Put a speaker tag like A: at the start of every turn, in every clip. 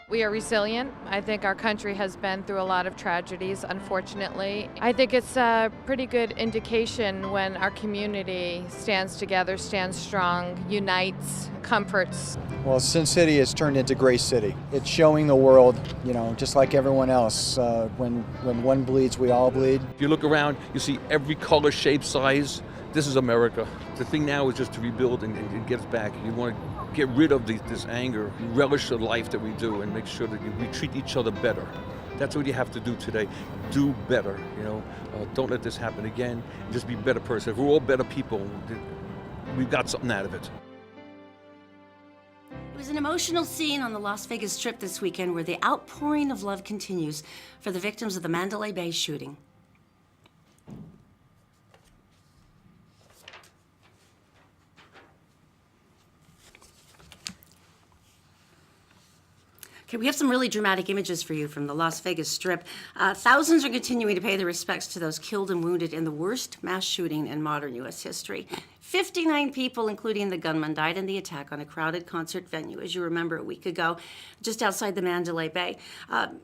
A: We are resilient. I think our country has been through a lot of tragedies, unfortunately. I think it's a pretty good indication when our community stands together, stands strong, unites, comforts.
B: Well, Sin City has turned into Grace City. It's showing the world, just like everyone else, when one bleeds, we all bleed.
C: If you look around, you see every color, shape, size. This is America. The thing now is just to rebuild and get us back. You want to get rid of this anger, relish the life that we do, and make sure that we treat each other better. That's what you have to do today. Do better, Don't let this happen again. Just be a better person. If we're all better people, we've got something out of it.
D: It was an emotional scene on the Las Vegas Strip this weekend where the outpouring of love continues for the victims of the Mandalay Bay shooting. Okay, we have some really dramatic images for you from the Las Vegas Strip. Thousands are continuing to pay their respects to those killed and wounded in the worst mass shooting in modern U.S. history. 59 people, including the gunman, died in the attack on a crowded concert venue, as you remember, a week ago, just outside the Mandalay Bay.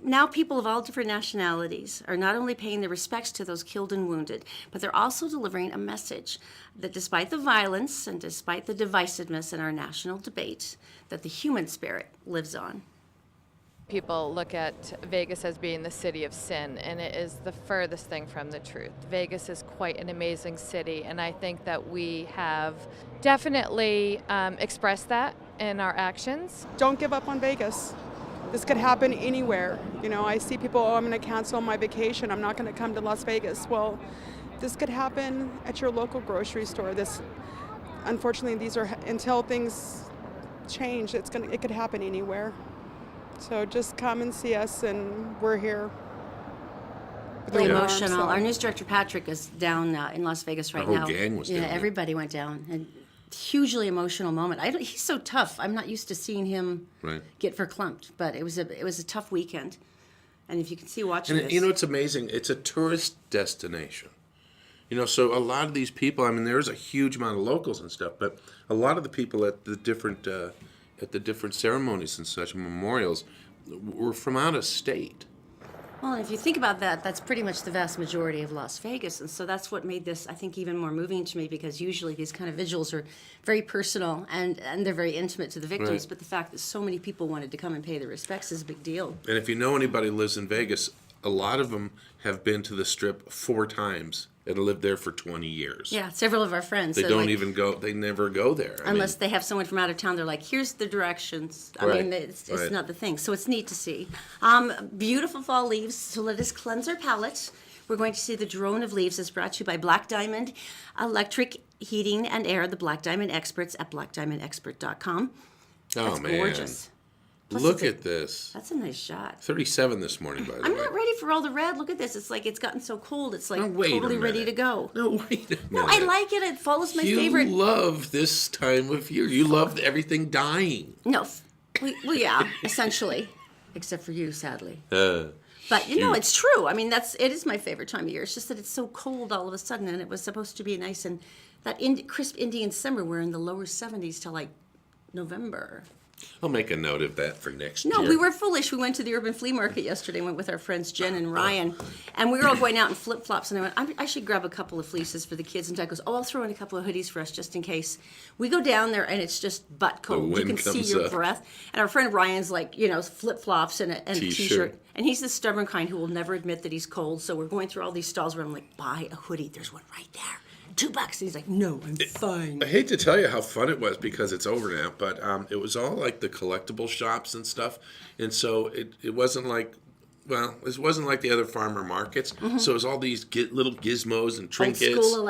D: Now people of all different nationalities are not only paying their respects to those killed and wounded, but they're also delivering a message that despite the violence and despite the divisiveness in our national debate, that the human spirit lives on.
A: People look at Vegas as being the city of sin, and it is the furthest thing from the truth. Vegas is quite an amazing city, and I think that we have definitely expressed that in our actions.
E: Don't give up on Vegas. This could happen anywhere. I see people, I'm going to cancel my vacation. I'm not going to come to Las Vegas. Well, this could happen at your local grocery store. Unfortunately, these are, until things change, it could happen anywhere. So just come and see us, and we're here.
D: Really emotional. Our news director Patrick is down in Las Vegas right now.
F: The whole gang was down.
D: Yeah, everybody went down, and hugely emotional moment. He's so tough. I'm not used to seeing him get verklempt, but it was a tough weekend. And if you can see watching this,
F: it's amazing. It's a tourist destination. So a lot of these people. I mean, there's a huge amount of locals and stuff, but a lot of the people at the different ceremonies and such, memorials, were from out of state.
D: Well, if you think about that, that's pretty much the vast majority of Las Vegas. And so that's what made this, I think, even more moving to me, because usually these kind of vigils are very personal and they're very intimate to the victims. Right. But the fact that so many people wanted to come and pay their respects is a big deal.
F: And if you know anybody who lives in Vegas, a lot of them have been to the Strip 4 times and lived there for 20 years.
D: Yeah, several of our friends.
F: They don't even go, they never go there.
D: Unless they have someone from out of town, they're like, here's the directions. It's not the thing. So it's neat to see. Beautiful fall leaves, so let us cleanse our palate. We're going to see the drone of leaves is brought to you by Black Diamond Electric Heating and Air, the Black Diamond experts at blackdiamondexpert.com. That's gorgeous. Plus
F: Look at this.
D: That's a nice shot.
F: 37 this morning, by the way.
D: I'm not ready for all the red. Look at this. It's like it's gotten so cold. It's like totally ready to go.
F: No, wait a minute.
D: No, I like it. It follows my favorite.
F: You love this time of year. You love everything dying.
D: No. Well, yeah, essentially. Except for you, sadly. But, it's true. I mean, it is my favorite time of year. It's just that it's so cold all of a sudden, and it was supposed to be nice. And that crisp Indian summer, we're in the lower 70s till like November.
F: I'll make a note of that for next year.
D: No, we were foolish. We went to the urban flea market yesterday. Went with our friends Jen and Ryan, and we were all going out in flip-flops. And I went, I should grab a couple of fleeces for the kids. And Dad goes, I'll throw in a couple of hoodies for us just in case. We go down there, and it's just butt cold. You can see your breath. And our friend Ryan's like, flip-flops and a T-shirt. And he's the stubborn kind who will never admit that he's cold. So we're going through all these stalls where I'm like, buy a hoodie. There's one right there. $2. And he's like, no, I'm fine.
F: I hate to tell you how fun it was because it's over now, but it was all like the collectible shops and stuff. And so it wasn't like, it wasn't like the other farmer markets. Mm-hmm. So it was all these little gizmos and trinkets.
D: Old school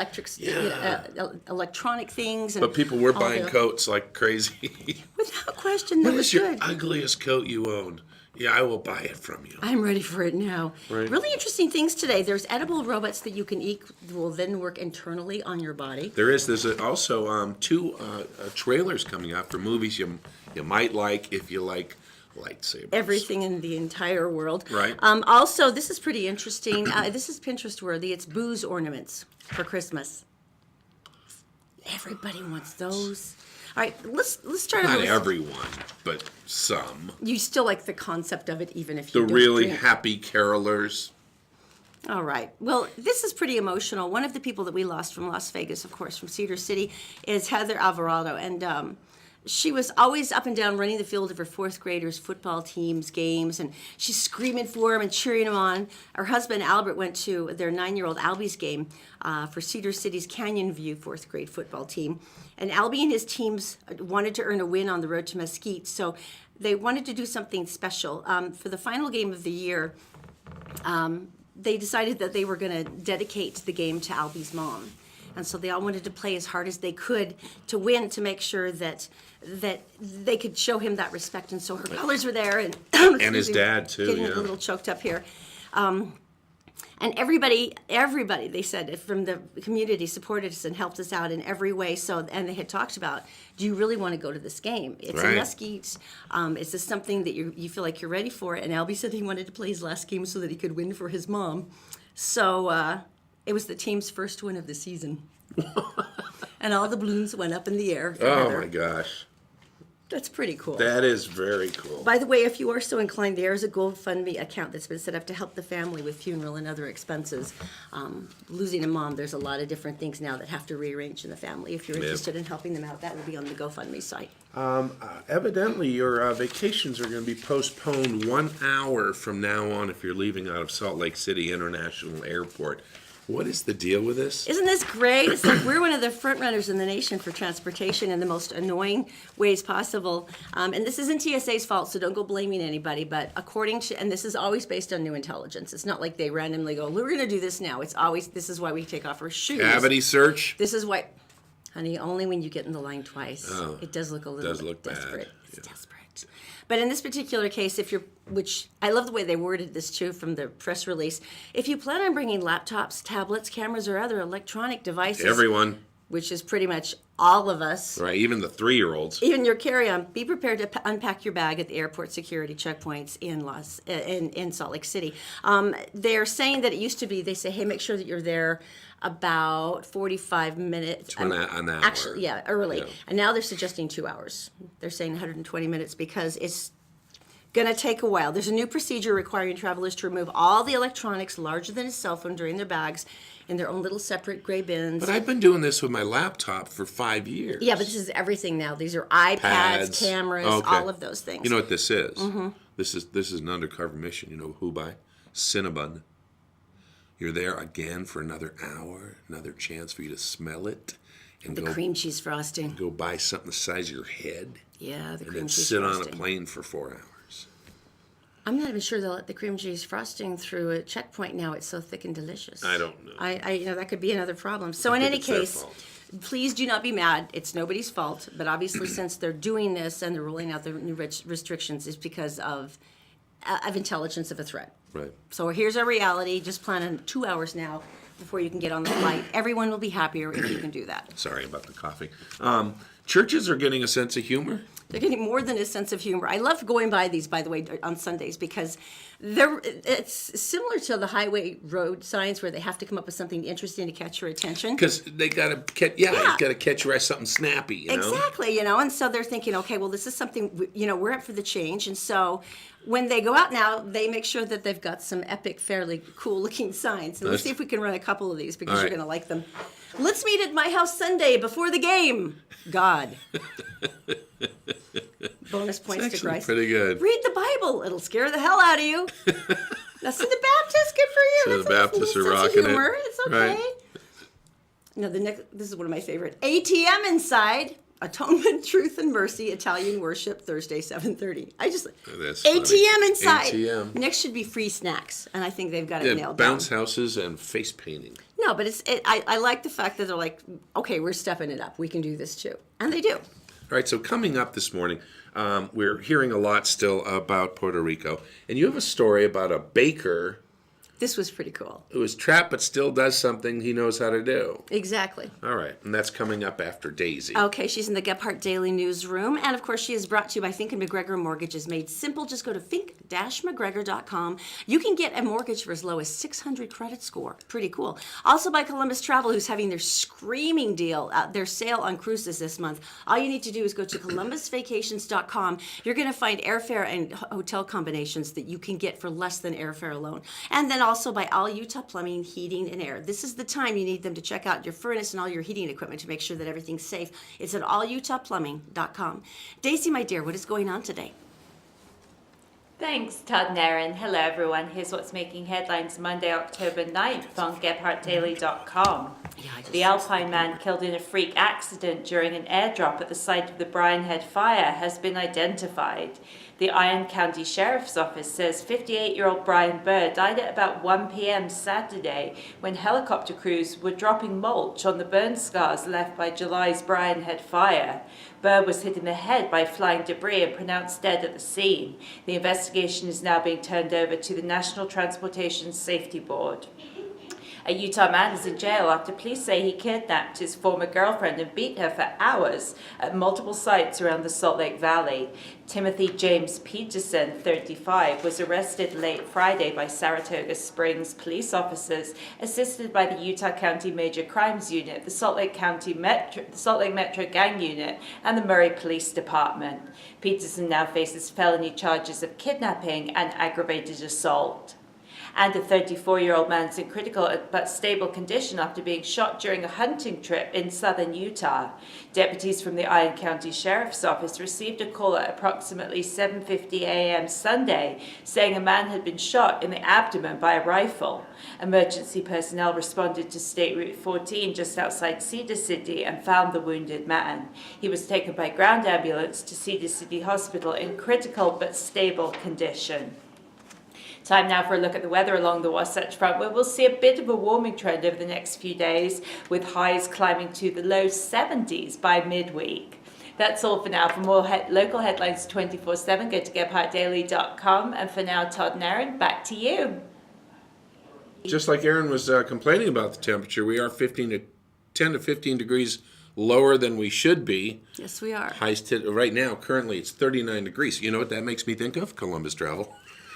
D: electronic things.
F: But people were buying coats like crazy.
D: Without question,
F: what is your ugliest coat you own? Yeah, I will buy it from you.
D: I'm ready for it now.
F: Right.
D: Really interesting things today. There's edible robots that you can eat that will then work internally on your body.
F: There's also 2 trailers coming out for movies you might like if you like lightsabers.
D: Everything in the entire world.
F: Right.
D: Also, this is pretty interesting. This is Pinterest worthy. It's booze ornaments for Christmas. Everybody wants those. All right, let's try to.
F: Not everyone, but some.
D: You still like the concept of it, even if
F: The
D: you don't
F: really
D: drink.
F: happy carolers.
D: All right. Well, this is pretty emotional. One of the people that we lost from Las Vegas, of course, from Cedar City, is Heather Alvarado, and she was always up and down running the field of her fourth graders' football teams, games, and she's screaming for them and cheering them on. Her husband, Albert, went to their 9-year-old Albie's game for Cedar City's Canyon View fourth grade football team. And Albie and his teams wanted to earn a win on the road to Mesquite, so they wanted to do something special. For the final game of the year, they decided that they were going to dedicate the game to Albie's mom. And so they all wanted to play as hard as they could to win, to make sure that they could show him that respect. And so her colors were there, and
F: And his dad, too,
D: getting
F: yeah.
D: a little choked up here. And everybody, they said, from the community supported us and helped us out in every way. So, and they had talked about, do you really want to go to this game? It's in
F: Right.
D: Mesquite. Is this something that you feel like you're ready for? And Albie said he wanted to play his last game so that he could win for his mom. So it was the team's first win of the season. And all the balloons went up in the air. for
F: Oh
D: Heather.
F: my gosh.
D: That's pretty cool.
F: That is very cool.
D: By the way, if you are so inclined, there is a GoFundMe account that's been set up to help the family with funeral and other expenses. Losing a mom, there's a lot of different things now that have to rearrange in the family. If you're interested in helping them out, that will be on the GoFundMe site.
F: Evidently, your vacations are going to be postponed 1 hour from now on if you're leaving out of Salt Lake City International Airport. What is the deal with this?
D: Isn't this great? It's like we're one of the front runners in the nation for transportation in the most annoying ways possible. And this isn't TSA's fault, so don't go blaming anybody. But according to, and this is always based on new intelligence. It's not like they randomly go, we're going to do this now. It's always, this is why we take off our shoes.
F: Cavity search?
D: This is why, honey, only when you get in the line twice.
F: Oh,
D: it does look a little
F: does
D: bit
F: look bad.
D: desperate. It's
F: Yeah.
D: desperate. But in this particular case, if you're, which I love the way they worded this too from the press release, if you plan on bringing laptops, tablets, cameras, or other electronic devices,
F: Everyone.
D: which is pretty much all of us,
F: Right, even the 3-year-olds.
D: even your carry-on, be prepared to unpack your bag at the airport security checkpoints in Salt Lake City. They're saying that it used to be, they say, hey, make sure that you're there about 45 minutes.
F: To an hour.
D: Actually, yeah, early.
F: Yeah.
D: And now they're suggesting 2 hours. They're saying 120 minutes because it's going to take a while. There's a new procedure requiring travelers to remove all the electronics larger than a cell phone during their bags in their own little separate gray bins.
F: But I've been doing this with my laptop for 5 years.
D: Yeah, but this is everything now. These are iPads,
F: Pads.
D: cameras,
F: Okay.
D: all of those things.
F: You know what this is?
D: Mm-hmm.
F: This is an undercover mission. You know who by? Cinnabon. You're there again for another hour, another chance for you to smell it, and
D: the
F: go
D: cream cheese frosting.
F: go buy something the size of your head,
D: Yeah, the
F: and
D: cream
F: then
D: cheese
F: sit on
D: frosting.
F: a plane for 4 hours.
D: I'm not even sure they'll let the cream cheese frosting through a checkpoint now. It's so thick and delicious.
F: I don't know.
D: I that could be another problem. So
F: I
D: in
F: think
D: any
F: it's their
D: case,
F: fault.
D: please do not be mad. It's nobody's fault. But obviously, since they're doing this and they're rolling out the new restrictions, it's because of intelligence of a threat.
F: Right.
D: So here's our reality. Just plan on 2 hours now before you can get on the flight. Everyone will be happier if you can do that.
F: Sorry about the coffee. Churches are getting a sense of humor.
D: They're getting more than a sense of humor. I love going by these, by the way, on Sundays because it's similar to the highway road signs where they have to come up with something interesting to catch your attention.
F: Because they got to catch, you got to catch your eye something snappy, you know?
D: Exactly, and so they're thinking, okay, well, this is something, we're up for the change. And so when they go out now, they make sure that they've got some epic, fairly cool-looking signs. And let's see if we can run a couple of these because
F: All
D: you're
F: right.
D: going to like them. Let's meet at my house Sunday before the game. God. Bonus points
F: It's
D: to
F: actually
D: Christ.
F: pretty good.
D: Read the Bible. It'll scare the hell out of you. Now, see, the Baptists, good for you.
F: So the
D: It's a little
F: Baptists are
D: sense of
F: rocking it.
D: humor. It's okay.
F: Right.
D: Now, this is one of my favorite. ATM inside. Atonement, Truth, and Mercy, Italian Worship, Thursday, 7:30.
F: That's funny.
D: ATM inside.
F: ATM.
D: Next should be free snacks, and I think they've got it
F: Yeah,
D: nailed
F: bounce
D: down.
F: houses and face painting.
D: No, but I like the fact that they're like, okay, we're stepping it up. We can do this too. And they do.
F: All right, so coming up this morning, we're hearing a lot still about Puerto Rico. And you have a story about a baker
D: This was pretty cool.
F: It was trapped, but still does something he knows how to do.
D: Exactly.
F: All right, and that's coming up after Daisy.
D: Okay, she's in the Gephardt Daily Newsroom. And of course, she is brought to you by Fink and McGregor Mortgages. Made simple. Just go to fink-mcgregor.com. You can get a mortgage for as low as 600 credit score. Pretty cool. Also by Columbus Travel, who's having their screaming deal, their sale on cruises this month. All you need to do is go to columbusvacations.com. You're going to find airfare and hotel combinations that you can get for less than airfare alone. And then also by All Utah Plumbing, Heating, and Air. This is the time you need them to check out your furnace and all your heating equipment to make sure that everything's safe. It's at allutahplumbing.com. Daisy, my dear, what is going on today?
G: Thanks, Todd and Erin. Hello, everyone. Here's what's making headlines Monday, October 9th on GephardtDaily.com. The Alpine man killed in a freak accident during an airdrop at the site of the Brian Head fire has been identified. The Iron County Sheriff's Office says 58-year-old Brian Burr died at about 1 p.m. Saturday when helicopter crews were dropping mulch on the burn scars left by July's Brian Head fire. Burr was hit in the head by flying debris and pronounced dead at the scene. The investigation is now being turned over to the National Transportation Safety Board. A Utah man is in jail after police say he kidnapped his former girlfriend and beat her for hours at multiple sites around the Salt Lake Valley. Timothy James Peterson, 35, was arrested late Friday by Saratoga Springs police officers, assisted by the Utah County Major Crimes Unit, the Salt Lake Metro Gang Unit, and the Murray Police Department. Peterson now faces felony charges of kidnapping and aggravated assault. And a 34-year-old man is in critical but stable condition after being shot during a hunting trip in southern Utah. Deputies from the Iron County Sheriff's Office received a call at approximately 7:50 a.m. Sunday saying a man had been shot in the abdomen by a rifle. Emergency personnel responded to State Route 14 just outside Cedar City and found the wounded man. He was taken by ground ambulance to Cedar City Hospital in critical but stable condition. Time now for a look at the weather along the Wasatch Front, where we'll see a bit of a warming trend over the next few days, with highs climbing to the low 70s by midweek. That's all for now. For more local headlines 24/7, go to GephardtDaily.com. And for now, Todd and Erin, back to you.
F: Just like Erin was complaining about the temperature, we are 10 to 15 degrees lower than we should be.
D: Yes, we are.
F: Highs right now, currently, it's 39 degrees. You know what that makes me think of? Columbus travel.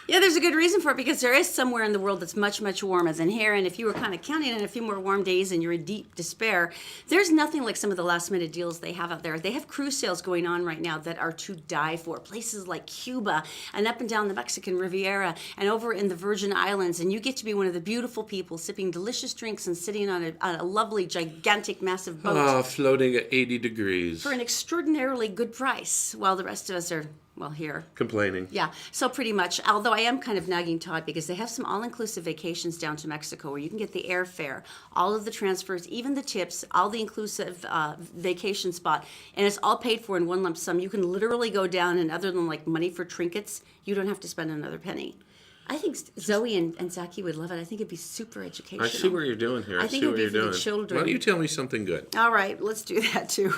D: Yeah, there's a good reason for it, because there is somewhere in the world that's much, much warmer than here. And if you were kind of counting on a few more warm days and you're in deep despair, there's nothing like some of the last minute deals they have out there. They have cruise sales going on right now that are to die for. Places like Cuba and up and down the Mexican Riviera and over in the Virgin Islands. And you get to be one of the beautiful people sipping delicious drinks and sitting on a lovely, gigantic, massive boat.
F: Oh, floating at 80 degrees.
D: For an extraordinarily good price, while the rest of us are, well, here.
F: Complaining.
D: Yeah, so pretty much. Although I am kind of nagging Todd, because they have some all-inclusive vacations down to Mexico where you can get the airfare, all of the transfers, even the tips, all the inclusive vacation spot, and it's all paid for in one lump sum. You can literally go down, and other than like money for trinkets, you don't have to spend another penny. I think Zoe and Zaki would love it. I think it'd be super educational.
F: I see what you're doing here.
D: I think it'd be for the children.
F: Why don't you tell me something good?
D: All right, let's do that too.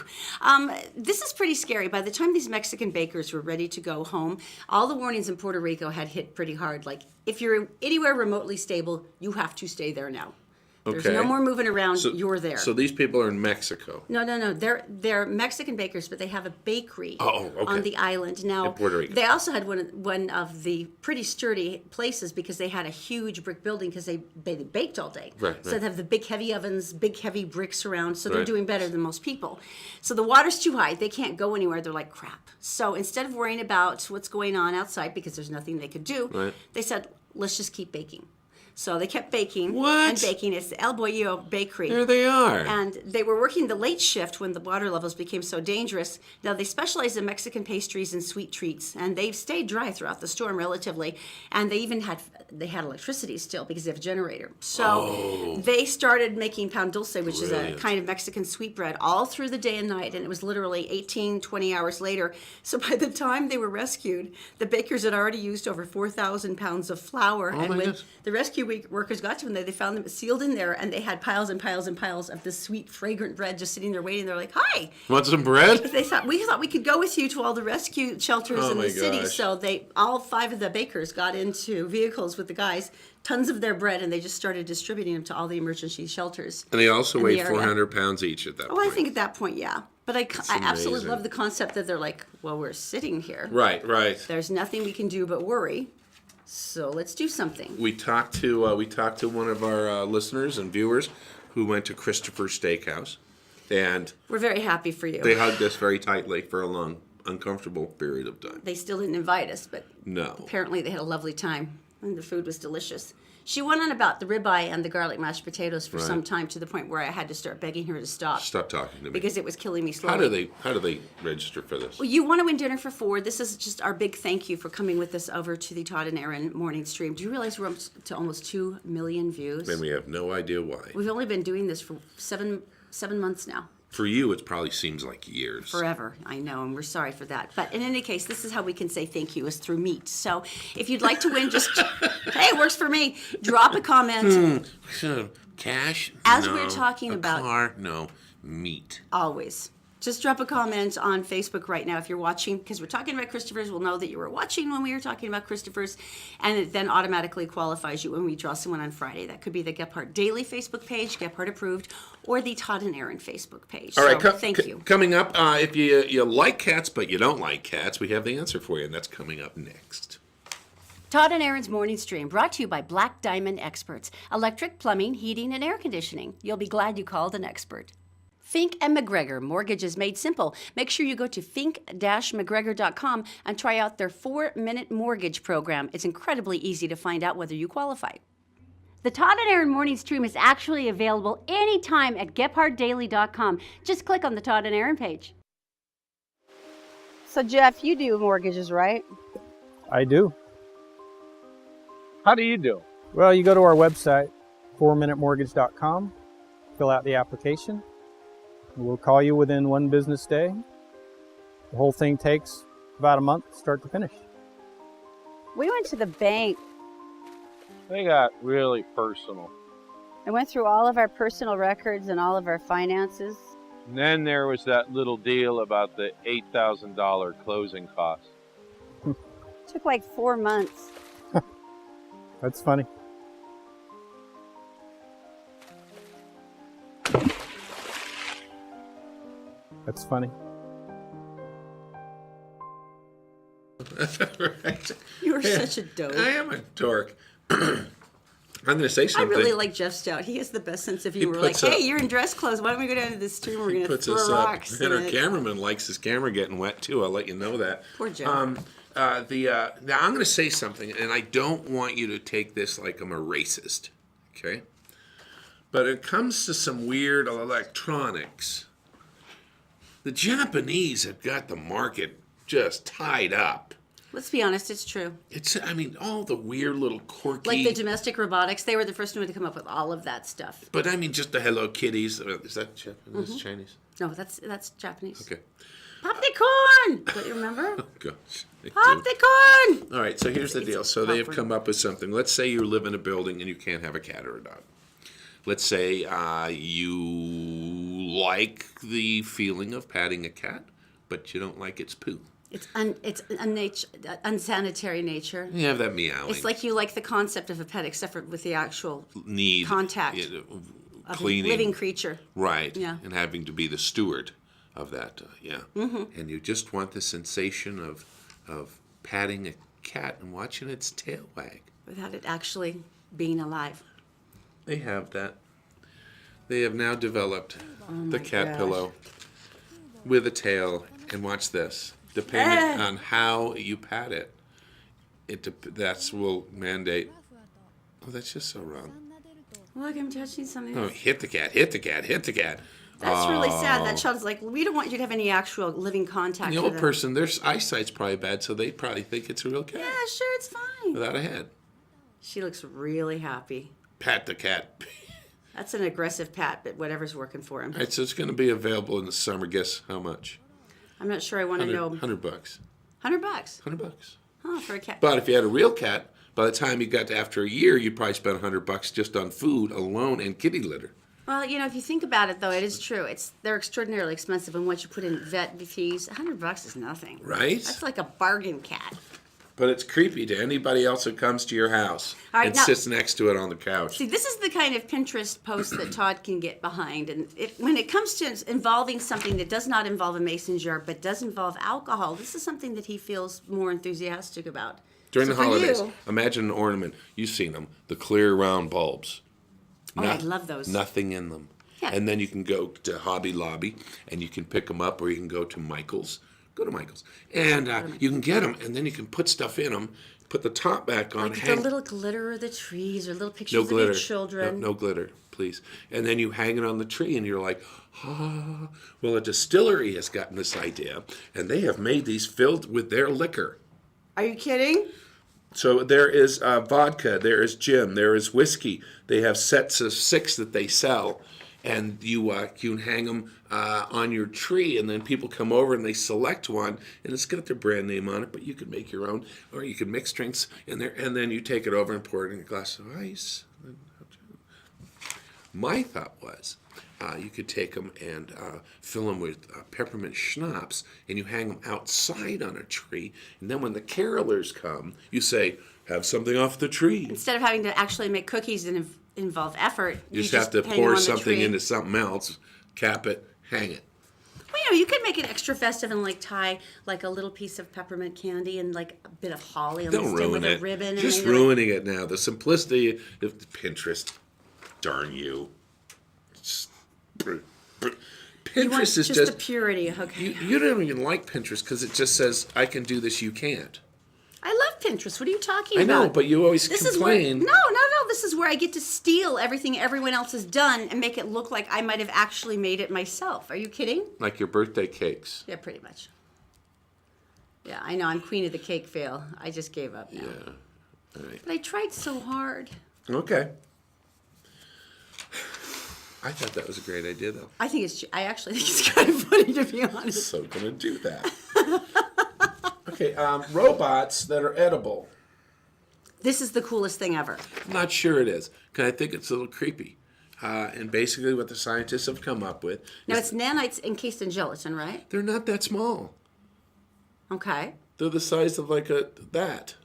D: This is pretty scary. By the time these Mexican bakers were ready to go home, all the warnings in Puerto Rico had hit pretty hard. Like, if you're anywhere remotely stable, you have to stay there now. There's no more moving around. You're there.
F: So these people are in Mexico.
D: No. They're Mexican bakers, but they have a bakery on the island. Now,
F: in Puerto Rico.
D: They also had one of the pretty sturdy places, because they had a huge brick building, because they baked all day.
F: Right.
D: So they have the big heavy ovens, big heavy bricks around. So they're doing better than most people. So the water's too high. They can't go anywhere. They're like, crap. So instead of worrying about what's going on outside, because there's nothing they could do, they said, let's just keep baking. So they kept baking and baking. It's the El Bolillo Bakery.
F: There they are.
D: And they were working the late shift when the water levels became so dangerous. Now, they specialize in Mexican pastries and sweet treats, and they've stayed dry throughout the storm relatively. And they even had electricity still, because they have a generator. So they started making pan dulce, which is a kind of Mexican sweetbread, all through the day and night. And it was literally 18, 20 hours later. So by the time they were rescued, the bakers had already used over 4,000 pounds of flour. And when the rescue workers got to them, they found them sealed in there, and they had piles and piles and piles of this sweet, fragrant bread just sitting there waiting. They're like, "Hi,
F: Want some bread?"
D: they thought we could go with you to all the rescue shelters
F: Oh
D: in
F: my
D: the city.
F: gosh.
D: So all 5 of the bakers got into vehicles with the guys, tons of their bread, and they just started distributing them to all the emergency shelters.
F: And they also
D: in the
F: weighed
D: area.
F: 400 pounds each at that
D: Oh,
F: point.
D: I think at that point, yeah. But I absolutely
F: amazing.
D: love the concept that they're like, well, we're sitting here.
F: Right, right.
D: There's nothing we can do but worry. So let's do something.
F: We talked to one of our listeners and viewers who went to Christopher's Steakhouse, and
D: We're very happy for you.
F: they hugged us very tightly for a long, uncomfortable period of time.
D: They still didn't invite us, but
F: No.
D: apparently they had a lovely time, and the food was delicious. She went on about the ribeye and the garlic mashed potatoes for
F: Right.
D: some time, to the point where I had to start begging her to stop
F: Stop talking to me.
D: because it was killing me slowly.
F: How do they register for this?
D: Well, you want to win dinner for 4. This is just our big thank you for coming with us over to the Todd and Erin morning stream. Do you realize we're up to almost 2 million views?
F: And we have no idea why.
D: We've only been doing this for seven months now.
F: For you, it probably seems like years.
D: Forever, I know, and we're sorry for that. But in any case, this is how we can say thank you, is through meat. So if you'd like to win, just, hey, it works for me. Drop a comment.
F: Cash?
D: As
F: No.
D: we're talking
F: A
D: about-
F: car? No. Meat.
D: Always. Just drop a comment on Facebook right now if you're watching, because we're talking about Christopher's. We'll know that you were watching when we were talking about Christopher's, and it then automatically qualifies you when we draw someone on Friday. That could be the Gephardt Daily Facebook page, Gephardt Approved, or the Todd and Erin Facebook page.
F: All right,
D: So, thank you.
F: Coming up, if you like cats but you don't like cats, we have the answer for you, and that's coming up next.
D: Todd and Erin's morning stream, brought to you by Black Diamond Experts. Electric, plumbing, heating, and air conditioning. You'll be glad you called an expert. Fink and McGregor, mortgages made simple. Make sure you go to fink-mcgregor.com and try out their 4-minute mortgage program. It's incredibly easy to find out whether you qualify. The Todd and Erin morning stream is actually available anytime at gephardtdaily.com. Just click on the Todd and Erin page. So Jeff, you do mortgages, right?
H: I do. How do you do? Well, you go to our website, 4minutemortgage.com, fill out the application. We'll call you within 1 business day. The whole thing takes about a month, start to finish.
I: We went to the bank
J: They got really personal.
I: and went through all of our personal records and all of our finances.
J: And then there was that little deal about the $8,000 closing costs.
I: Took like 4 months.
H: That's funny. That's funny.
F: Right.
D: You're such a dope.
F: I am a dork. I'm going to say
D: I
F: something.
D: really like Jeff Stout. He has the best sense of humor. We're like,
F: puts up-
D: hey, you're in dress clothes. Why don't we go down to this stream? We're going to
F: Puts
D: throw
F: us
D: rocks.
F: up. And our
D: it.
F: cameraman likes his camera getting wet, too. I'll let you know that.
D: Poor Jeff.
F: Now, I'm going to say something, and I don't want you to take this like I'm a racist, okay? But it comes to some weird electronics. The Japanese have got the market just tied up.
D: Let's be honest, it's true.
F: All the weird little quirky...
D: Like the domestic robotics, they were the first one to come up with all of that stuff.
F: But just the Hello Kitties. Is that Japanese? Chinese?
D: No, that's Japanese.
F: Okay.
D: Pop the corn! Don't you remember?
F: Oh, gosh. I
D: Pop
F: do.
D: the corn!
F: All right, so here's the
D: It's
F: deal. So they have
D: awkward.
F: come up with something. Let's say you live in a building and you can't have a cat or a dog. Let's say you like the feeling of patting a cat, but you don't like its poo.
D: It's unsanitary nature.
F: You have that meowing.
D: It's like you like the concept of a pet, except for with the actual
F: need
D: contact
F: of
D: of
F: cleaning,
D: a living creature.
F: right?
D: Yeah.
F: And having to be the steward of that, And you just want the sensation of patting a cat and watching its tail wag.
D: Without it actually being alive.
F: They have that. They have now developed the cat
D: gosh.
F: pillow with a tail, and watch this. Depending on how you pat it, that will mandate. Oh, that's just so wrong.
D: Look, I'm touching something.
F: Oh, hit the cat! Hit the cat! Hit the cat!
D: That's really sad. That child's like, we don't want you to have any actual living contact
F: The
D: with
F: old
D: it.
F: person, their eyesight's probably bad, so they probably think it's a real cat
D: Yeah, sure, it's fine.
F: without a head.
D: She looks really happy.
F: Pat the cat.
D: That's an aggressive pat, but whatever's working for him.
F: All right, so it's going to be available in the summer. Guess how much?
D: I'm not sure I want to know.
F: $100.
D: $100.
F: $100.
D: Oh, for a cat.
F: But if you had a real cat, By the time you got to after a year, you probably spent $100 just on food alone and kitty litter.
D: Well, if you think about it, though, it is true. They're extraordinarily expensive, and once you put in vet fees, $100 is nothing.
F: Right?
D: That's like a bargain cat.
F: But it's creepy to anybody else who comes to your house and sits next to it on the couch.
D: See, this is the kind of Pinterest post that Todd can get behind. And when it comes to involving something that does not involve a mason jar but does involve alcohol, this is something that he feels more enthusiastic about.
F: During the holidays, imagine an ornament. You've seen them, the clear round bulbs.
D: Oh, I love those.
F: Nothing in them. Yeah. And then you can go to Hobby Lobby and you can pick them up, or you can go to Michael's. Go to Michael's. And you can get them, and then you can put stuff in them, put the top back on.
D: Like the little glitter of the trees, or little pictures of your children.
F: No glitter, please. And then you hang it on the tree, and you're like, ah. Well, a distillery has gotten this idea, and they have made these filled with their liquor.
D: Are you kidding?
F: So there is vodka, there is gin, there is whiskey. They have sets of 6 that they sell, and you can hang them on your tree, and then people come over and they select one, and it's got their brand name on it, but you can make your own, or you can mix drinks in there, and then you take it over and pour it in a glass of ice. My thought was, you could take them and fill them with peppermint schnapps, and you hang them outside on a tree, and then when the carolers come, you say, have something off the tree.
D: Instead of having to actually make cookies and involve effort,
F: you just have to pour something into something else, cap it, hang it.
D: Well, you could make it extra festive and tie like a little piece of peppermint candy and like a bit of holly on the stem with a ribbon.
F: Just ruining it now. The simplicity of Pinterest. Darn you. Pinterest is just
D: the purity. Okay.
F: You don't even like Pinterest because it just says, I can do this, you can't.
D: I love Pinterest. What are you talking about?
F: I know, but you always complain.
D: No. This is where I get to steal everything everyone else has done and make it look like I might have actually made it myself. Are you kidding?
F: Like your birthday cakes.
D: Yeah, pretty much. Yeah, I know. I'm queen of the cake fail. I just gave up now.
F: Yeah. All right.
D: But I tried so hard.
F: Okay. I thought that was a great idea, though.
D: I actually think it's kind of funny, to be honest.
F: So gonna do that. Okay, robots that are edible.
D: This is the coolest thing ever.
F: I'm not sure it is, because I think it's a little creepy. And basically what the scientists have come up with...
D: Now, it's nanites encased in gelatin, right?
F: They're not that small.
D: Okay.
F: They're the size of like that.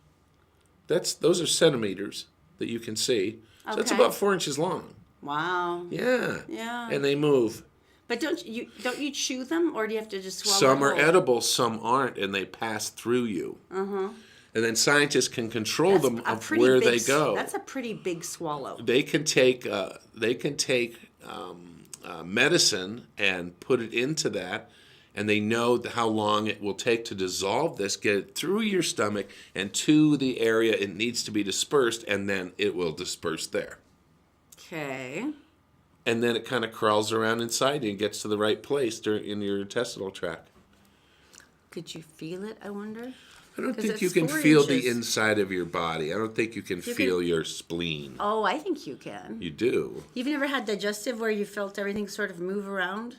F: Those are centimeters that you can see. So it's about 4 inches long.
D: Wow.
F: Yeah.
D: Yeah.
F: And they move.
D: But don't you chew them, or do you have to just swallow
F: them? Some are
D: whole?
F: edible, some aren't, and they pass through you. Uh-huh. And then scientists can control them of where they go.
D: That's a pretty big swallow.
F: They can take medicine and put it into that, and they know how long it will take to dissolve this, get it through your stomach and to the area it needs to be dispersed, and then it will disperse there.
D: Okay.
F: And then it kind of crawls around inside you and gets to the right place in your intestinal tract.
D: Could you feel it, I wonder?
F: I don't think you can feel the inside of your body. I don't think you can feel your spleen.
D: Oh, I think you can.
F: You do.
D: You've never had digestive where you felt everything sort of move around?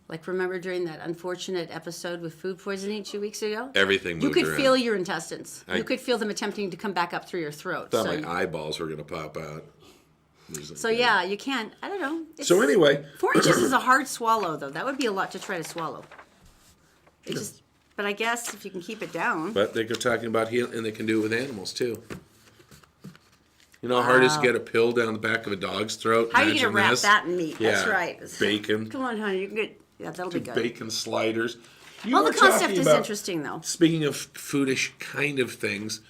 D: Like, remember during that unfortunate episode with food poisoning 2 weeks ago?
F: Everything moved around.
D: You could feel your intestines. You could feel them attempting to come back up through your throat.
F: I thought my eyeballs were going to pop out.
D: So yeah, you can. I don't know.
F: So anyway,
D: 4 inches is a hard swallow, though. That would be a lot to try to swallow. But I guess if you can keep it down.
F: But they're talking about healing, and they can do it with animals too. You know how hard it is to get a pill down the back of a dog's throat?
D: How are you going to wrap that in meat?
F: Yeah.
D: That's right.
F: Bacon.
D: Come on, honey. You can get. Yeah, that'll be good.
F: Bacon sliders.
D: Well, the concept is interesting, though.
F: Speaking of foodish kind of things,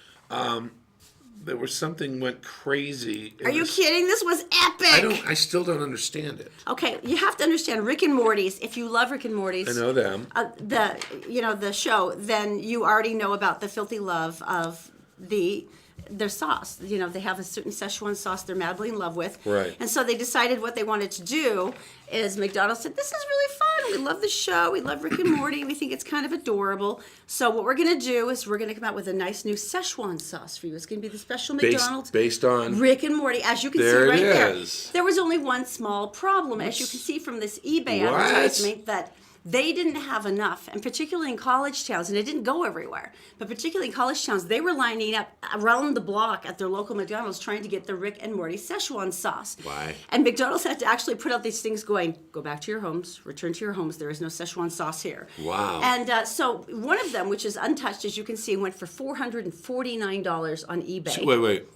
F: there was something went crazy.
D: Are you kidding? This was epic.
F: I still don't understand it.
D: Okay, you have to understand Rick and Morty's. If you love Rick and Morty's,
F: I know them.
D: The show, then you already know about the filthy love of their sauce. They have a certain Szechuan sauce they're madly in love with.
F: Right.
D: And so they decided what they wanted to do is McDonald's said, this is really fun. We love the show. We love Rick and Morty. We think it's kind of adorable. So what we're going to do is we're going to come out with a nice new Szechuan sauce for you. It's going to be the special McDonald's.
F: Based on
D: Rick and Morty, as you can see right there.
F: Is.
D: There was only one small problem. As you can see from this eBay advertisement, that They didn't have enough, and particularly in college towns, and it didn't go everywhere, but particularly in college towns, they were lining up around the block at their local McDonald's trying to get the Rick and Morty Szechuan sauce.
F: Why?
D: And McDonald's had to actually put out these things going, go back to your homes, return to your homes, there is no Szechuan sauce here.
F: Wow.
D: And so one of them, which is untouched, as you can see, went for $449 on eBay.
F: So wait.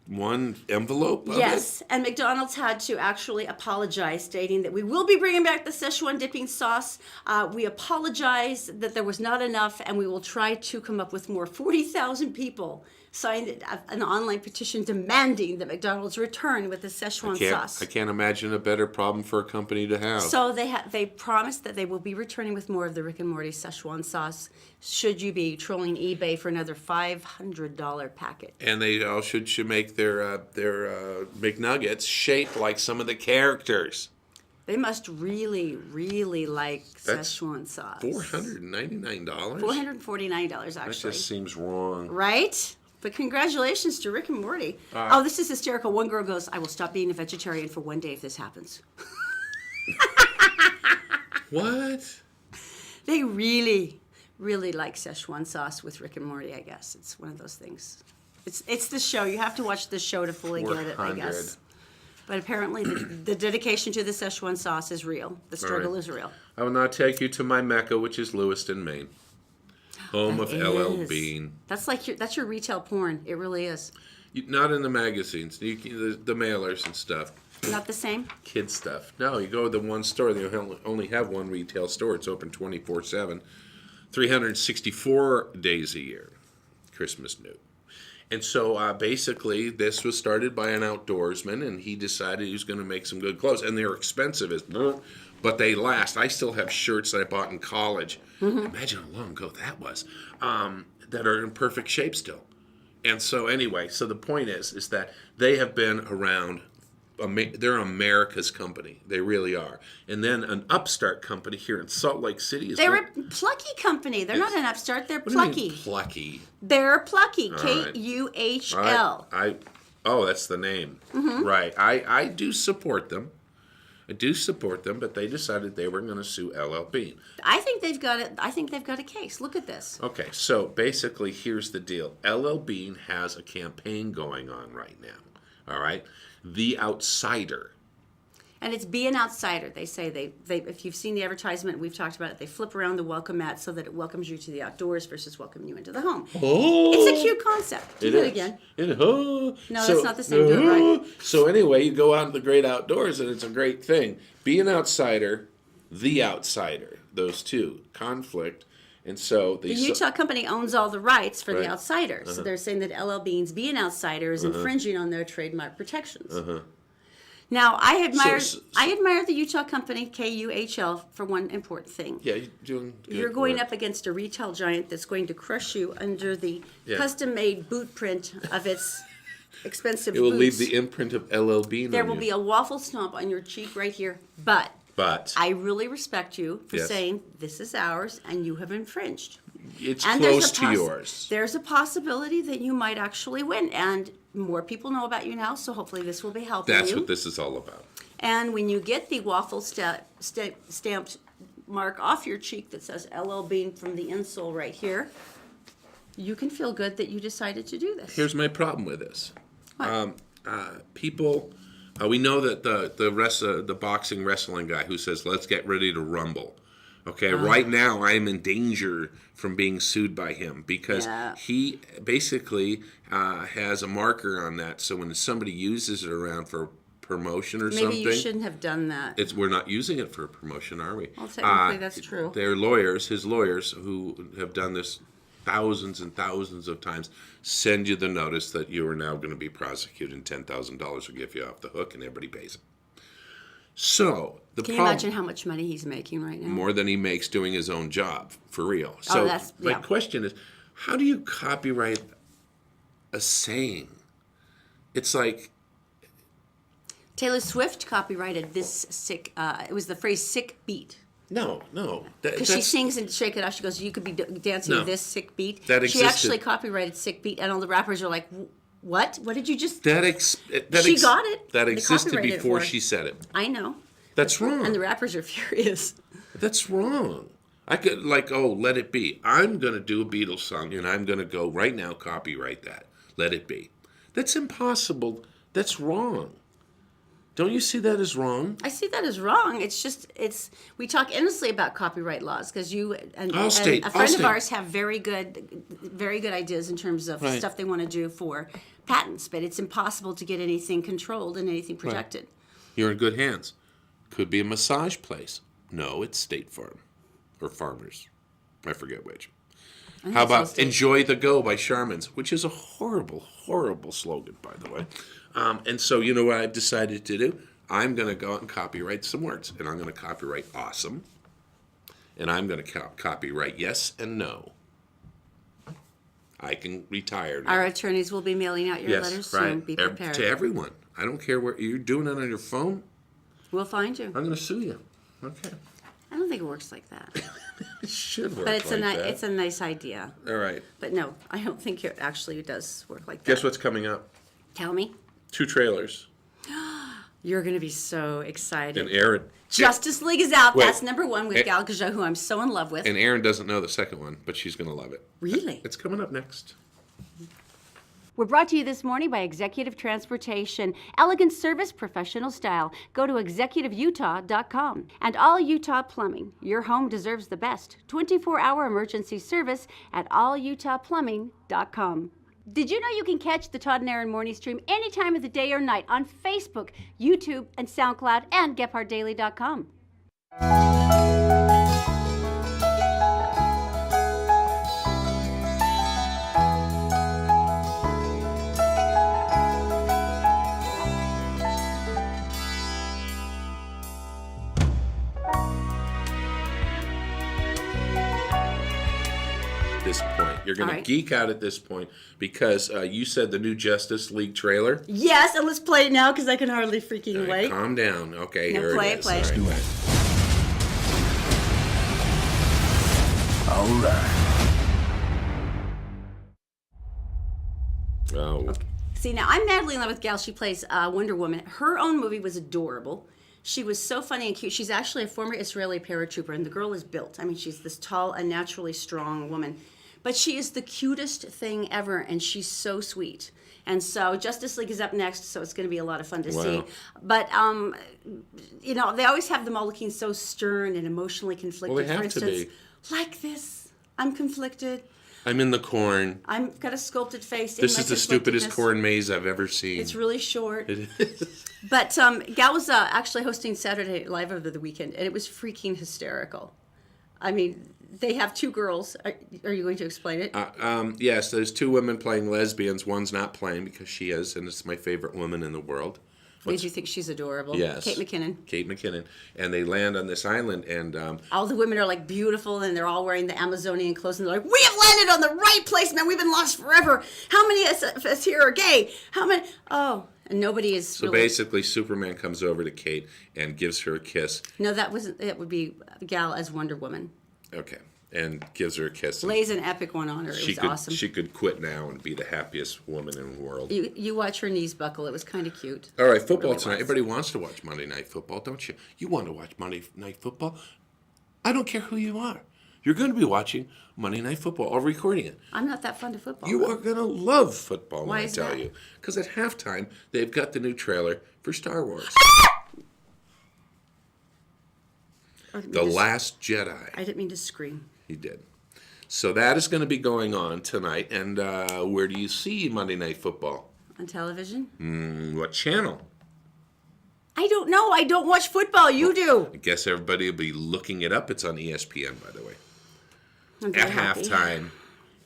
F: One envelope of
D: Yes, and McDonald's had to actually apologize, stating that we will be bringing back the Szechuan dipping sauce. We apologize that there was not enough, and we will try to come up with more. 40,000 people signed an online petition demanding that McDonald's return with the Szechuan sauce.
F: I can't imagine a better problem for a company to have.
D: So they promised that they will be returning with more of the Rick and Morty Szechuan sauce should you be trolling eBay for another $500 packet.
F: And they all should make their McNuggets shaped like some of the characters.
D: They must really, really like Szechuan sauce.
F: $499?
D: $449, actually.
F: That just seems wrong.
D: Right? But congratulations to Rick and Morty. This is hysterical. One girl goes, I will stop being a vegetarian for one day if this happens.
F: What?
D: They really, really like Szechuan sauce with Rick and Morty, I guess. It's one of those things. It's the show. You have to watch the show to fully get it, I guess. But apparently the dedication to the Szechuan sauce is real. The struggle is real.
F: I will now take you to my Mecca, which is Lewiston, Maine. Home of LL Bean.
D: That's your retail porn. It really is.
F: Not in the magazines. The mailers and stuff.
D: Not the same?
F: Kid stuff. No, you go to the one store. They only have one retail store. It's open 24/7. 364 days a year. Christmas new. And so basically this was started by an outdoorsman, and he decided he was going to make some good clothes. And they're expensive, but they last. I still have shirts that I bought in college. Mm-hmm. Imagine how long ago that was. That are in perfect shape still. And so anyway, so the point is that they have been around. They're America's company. They really are. And then an upstart company here in Salt Lake City is.
D: They're a plucky company. They're not an upstart. They're plucky.
F: What do you mean plucky?
D: They're plucky.
F: Right.
D: KUHL.
F: That's the name. Mm-hmm. Right. I do support them. But they decided they were going to sue LL Bean.
D: I think they've got it. I think they've got a case. Look at this.
F: Okay, so basically, here's the deal. LL Bean has a campaign going on right now. All right, The Outsider.
D: And it's be an outsider. They say they if you've seen the advertisement, we've talked about it. They flip around the welcome mat so that it welcomes you to the outdoors versus welcoming you into the home.
F: Oh,
D: it's a cute concept. Do it again. No, that's not the same. Do it right.
F: So anyway, you go out in the great outdoors, and it's a great thing. Be an outsider, the outsider. Those two conflict, and so
D: the Utah company owns all the rights for the outsiders. Uh-huh. So they're saying that LL Bean's be an outsider is infringing on their trademark protections. Uh-huh. Now, I admire the Utah company, KUHL, for one important thing.
F: Yeah, you're doing good.
D: You're going up against a retail giant that's going to crush you under the custom-made boot print of its expensive boots.
F: It will leave the imprint of LL Bean
D: There will be a waffle stomp on your cheek right here. But I really respect you for saying, this is ours, and you have infringed.
F: It's close to yours.
D: There's a possibility that you might actually win, and more people know about you now, so hopefully this will be helping
F: That's
D: you.
F: what this is all about.
D: And when you get the waffle stamped mark off your cheek that says LL Bean from the insole right here, you can feel good that you decided to do this.
F: Here's my problem with this.
D: What?
F: People, we know that the boxing wrestling guy who says, let's get ready to rumble. Okay, right now I'm in danger from being sued by him because he basically has a marker on that. So when somebody uses it around for promotion or something,
D: maybe you shouldn't have done that.
F: We're not using it for promotion, are we?
D: Well, technically that's true.
F: Their lawyers, his lawyers, who have done this thousands and thousands of times, send you the notice that you are now going to be prosecuted and $10,000 will get you off the hook, and everybody pays it. So
D: Can you imagine how much money he's making right now?
F: More than he makes doing his own job, for real. So my question is, how do you copyright a saying? It's like
D: Taylor Swift copyrighted this sick. It was the phrase "sick beat."
F: No.
D: Because she sings and Shake It Off. She goes, "You could be dancing to this sick beat."
F: That existed.
D: She actually copyrighted "sick beat," and all the rappers are like, "What? What did you just?"
F: She
D: got it.
F: That existed before she said it.
D: I know.
F: That's wrong.
D: And the rappers are furious.
F: That's wrong. I could, Let It Be. I'm going to do a Beatles song, and I'm going to go right now copyright that. Let It Be. That's impossible. That's wrong. Don't you see that as wrong?
D: I see that as wrong. We talk endlessly about copyright laws because you and a friend of ours have very good ideas in terms of stuff they want to do for patents, but it's impossible to get anything controlled and anything protected.
F: Right. You're in good hands. Could be a massage place. No, it's State Farm or Farmers. I forget which. How about Enjoy the Go by Charmin's, which is a horrible, horrible slogan, by the way. And so you know what I've decided to do? I'm going to go out and copyright some words. And I'm going to copyright awesome. And I'm going to copyright yes and no. I can retire now.
D: Our attorneys will be mailing out your letters soon. Be prepared.
F: To everyone. I don't care where you're doing it on your phone.
D: We'll find you.
F: I'm going to sue you. Okay.
D: I don't think it works like that.
F: It should work
D: but it's
F: like that.
D: It's a nice idea.
F: All right.
D: But no, I don't think it actually does work like that.
F: Guess what's coming up?
D: Tell me.
F: 2 trailers.
D: You're going to be so excited.
F: And Erin.
D: Justice League is out.
F: Wait.
D: That's number 1 with Gal Gadot, who I'm so in love with.
F: And Erin doesn't know the second one, but she's going to love it.
D: Really?
F: It's coming up next.
I: We're brought to you this morning by Executive Transportation. Elegant service, professional style. Go to executiveutah.com. And All Utah Plumbing. Your home deserves the best. 24-hour emergency service at allutahplumbing.com. Did you know you can catch the Todd and Erin morning stream any time of the day or night on Facebook, YouTube, and SoundCloud, and GephardtDaily.com.
F: This point. You're going to geek out at this point because you said the new Justice League trailer.
D: Yes, and let's play it now because I can hardly freaking wait.
F: Calm down. Okay,
D: now
F: here
D: play
F: it is.
D: Play it.
F: Let's do it.
K: All right.
F: Oh.
D: See, now I'm madly in love with Gal. She plays Wonder Woman. Her own movie was adorable. She was so funny and cute. She's actually a former Israeli paratrooper, and the girl is built. I mean, she's this tall, unnaturally strong woman. But she is the cutest thing ever, and she's so sweet. And so Justice League is up next, so it's going to be a lot of fun to see. But, you know, they always have them all looking so stern and emotionally conflicted.
F: Well, they have
D: For instance,
F: to be.
D: Like this. I'm conflicted.
F: I'm in the corn.
D: I've got a sculpted face.
F: This is the stupidest corn maze I've ever seen.
D: It's really short.
F: It is.
D: But Gal was actually hosting Saturday Night Live over the weekend, and it was freaking hysterical. I mean, they have 2 girls. Are you going to explain it?
F: Yes, there's 2 women playing lesbians. One's not playing because she is, and it's my favorite woman in the world.
D: Did you think she's adorable?
F: Yes.
D: Kate McKinnon.
F: Kate McKinnon. And they land on this island, and
D: all the women are like beautiful, and they're all wearing the Amazonian clothes, and they're like, "We have landed on the right place, man. We've been lost forever. How many of us here are gay? How many?" Oh, and nobody is.
F: So basically, Superman comes over to Kate and gives her a kiss.
D: No, that wasn't. It would be Gal as Wonder Woman.
F: Okay. And gives her a kiss.
D: Lays an epic one on her. It was awesome.
F: She could quit now and be the happiest woman in the world.
D: You watch her knees buckle. It was kind of cute.
F: All right, football tonight. Everybody wants to watch Monday Night Football, don't you? You want to watch Monday Night Football? I don't care who you are. You're going to be watching Monday Night Football or recording it.
D: I'm not that fond of football.
F: You are going to love football,
D: Why
F: when I
D: is
F: tell
D: that?
F: you. Because at halftime, they've got the new trailer for Star Wars. The Last Jedi.
D: I didn't mean to scream.
F: You did. So that is going to be going on tonight. And where do you see Monday Night Football?
D: On television?
F: What channel?
D: I don't know. I don't watch football. You do.
F: I guess everybody will be looking it up. It's on ESPN, by the way.
D: I'm very
F: At
D: happy.
F: halftime.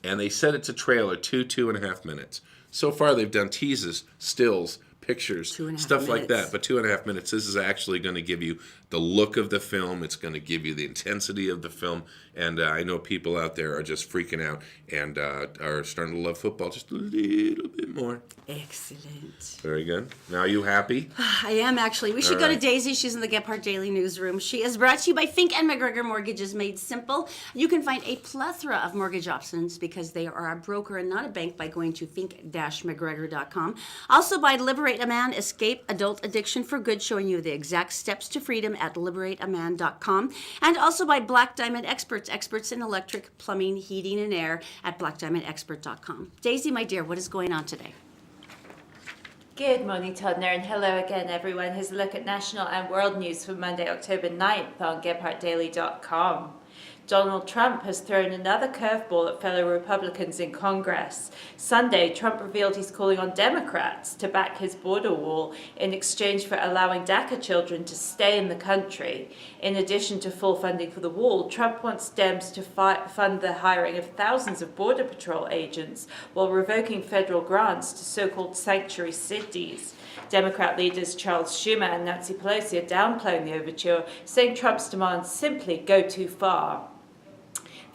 F: And they said it's a trailer, 2.5 minutes. So far, they've done teases, stills, pictures,
D: 2.5
F: stuff like
D: minutes.
F: that. But 2.5 minutes, this is actually going to give you the look of the film. It's going to give you the intensity of the film. And I know people out there are just freaking out and are starting to love football just a little bit more.
D: Excellent.
F: Very good. Now you happy?
D: I am actually. We should go to Daisy. She's in the Gephardt Daily newsroom. She is brought to you by Fink and McGregor Mortgages Made Simple. You can find a plethora of mortgage options because they are a broker and not a bank by going to fink-mcgregor.com. Also by Liberate a Man, Escape Adult Addiction for Good, showing you the exact steps to freedom at liberateaman.com. And also by Black Diamond Experts, experts in electric, plumbing, heating, and air at blackdiamondexpert.com. Daisy, my dear, what is going on today?
G: Good morning, Todd and Erin. Hello again, everyone. Here's a look at national and world news for Monday, October 9th on GephartDaily.com. Donald Trump has thrown another curveball at fellow Republicans in Congress. Sunday, Trump revealed he's calling on Democrats to back his border wall in exchange for allowing DACA children to stay in the country. In addition to full funding for the wall, Trump wants Dems to fund the hiring of thousands of Border Patrol agents while revoking federal grants to so-called sanctuary cities. Democrat leaders Charles Schumer and Nancy Pelosi are downplaying the overture, saying Trump's demands simply go too far.